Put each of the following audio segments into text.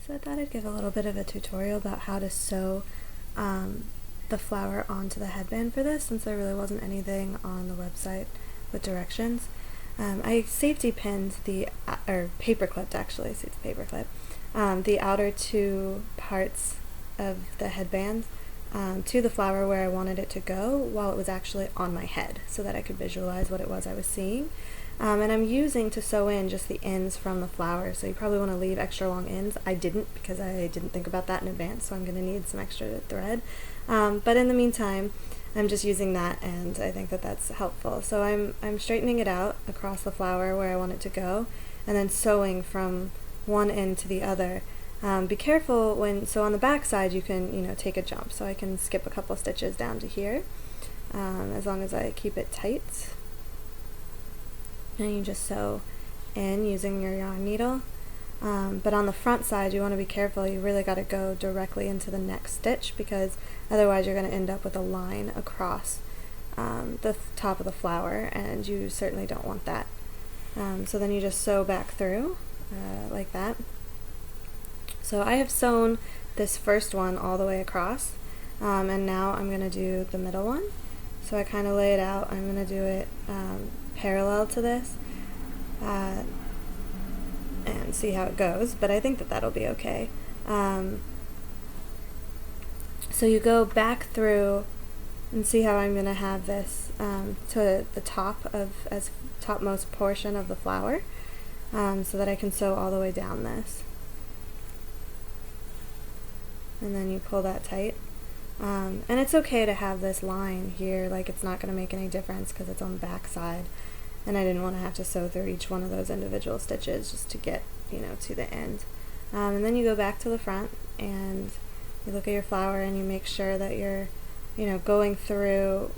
So I thought I'd give a little bit of a tutorial about how to sew the flower onto the headband for this, since there really wasn't anything on the website with directions. I safety pinned or paper clipped actually, so it's paper clip, the outer two parts of the headband to the flower where I wanted it to go while it was actually on my head, so that I could visualize what it was I was seeing. And I'm using to sew in just the ends from the flower, so you probably want to leave extra long ends. I didn't, because I didn't think about that in advance, so I'm going to need some extra thread. But in the meantime, I'm just using that, and I think that that's helpful. So I'm straightening it out across the flower where I want it to go, and then sewing from one end to the other. Be careful so on the back side you can, take a jump, so I can skip a couple stitches down to here, as long as I keep it tight. And you just sew in using your yarn needle. But on the front side you want to be careful. You really got to go directly into the next stitch, because otherwise you're going to end up with a line across the top of the flower, and you certainly don't want that. So then you just sew back through like that. So I have sewn this first one all the way across, and now I'm going to do the middle one. So I kind of lay it out. I'm going to do it parallel to this and see how it goes, but I think that that'll be okay. So you go back through and see how I'm going to have this to the topmost portion of the flower, so that I can sew all the way down this. And then you pull that tight. And it's okay to have this line here, like it's not going to make any difference because it's on the back side, and I didn't want to have to sew through each one of those individual stitches just to get, to the end. And then you go back to the front and you look at your flower and you make sure that you're, going through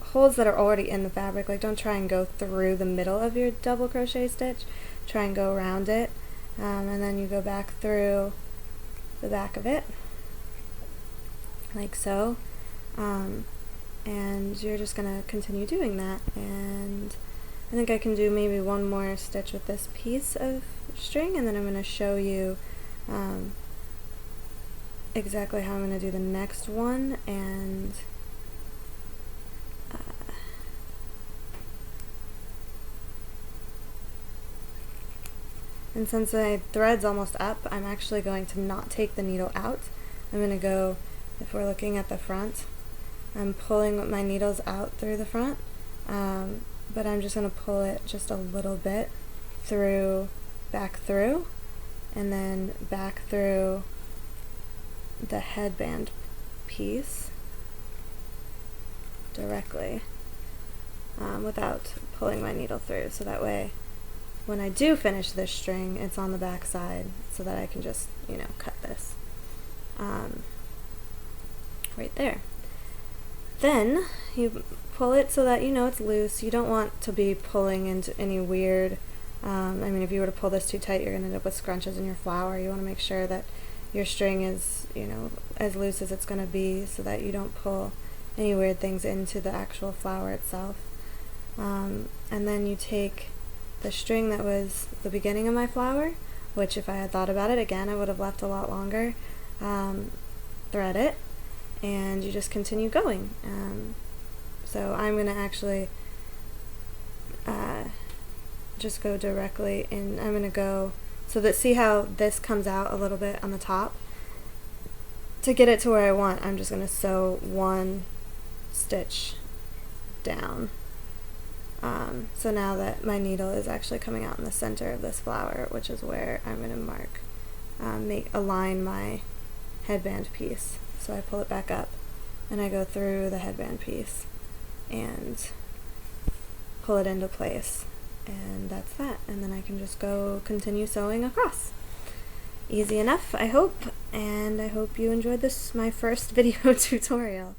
holes that are already in the fabric. Like, don't try and go through the middle of your double crochet stitch, try and go around it, and then you go back through the back of it like so, and you're just gonna continue doing that. And I think I can do maybe one more stitch with this piece of string, and then I'm gonna show you exactly how I'm gonna do the next one. And since my thread's almost up, I'm actually going to not take the needle out. I'm going to go, if we're looking at the front, I'm pulling my needles out through the front, but I'm just going to pull it just a little bit back through, and then back through the headband piece directly, without pulling my needle through, so that way when I do finish this string, it's on the back side, so that I can just, cut this right there. Then you pull it so that it's loose. You don't want to be pulling into any weird, if you were to pull this too tight, you're going to end up with scrunches in your flower. You want to make sure that your string is, as loose as it's going to be, so that you don't pull any weird things into the actual flower itself. And then you take the string that was the beginning of my flower, which if I had thought about it again, I would have left a lot longer, thread it, and you just continue going. So I'm going to actually just go directly in. I'm going to go, so that, see how this comes out a little bit on the top? To get it to where I want, I'm just going to sew one stitch down. So now that my needle is actually coming out in the center of this flower, which is where I'm going to mark, align my headband piece. So I pull it back up and I go through the headband piece and pull it into place, and that's that. And then I can just go continue sewing across. Easy enough, I hope, and I hope you enjoyed this, my first video tutorial.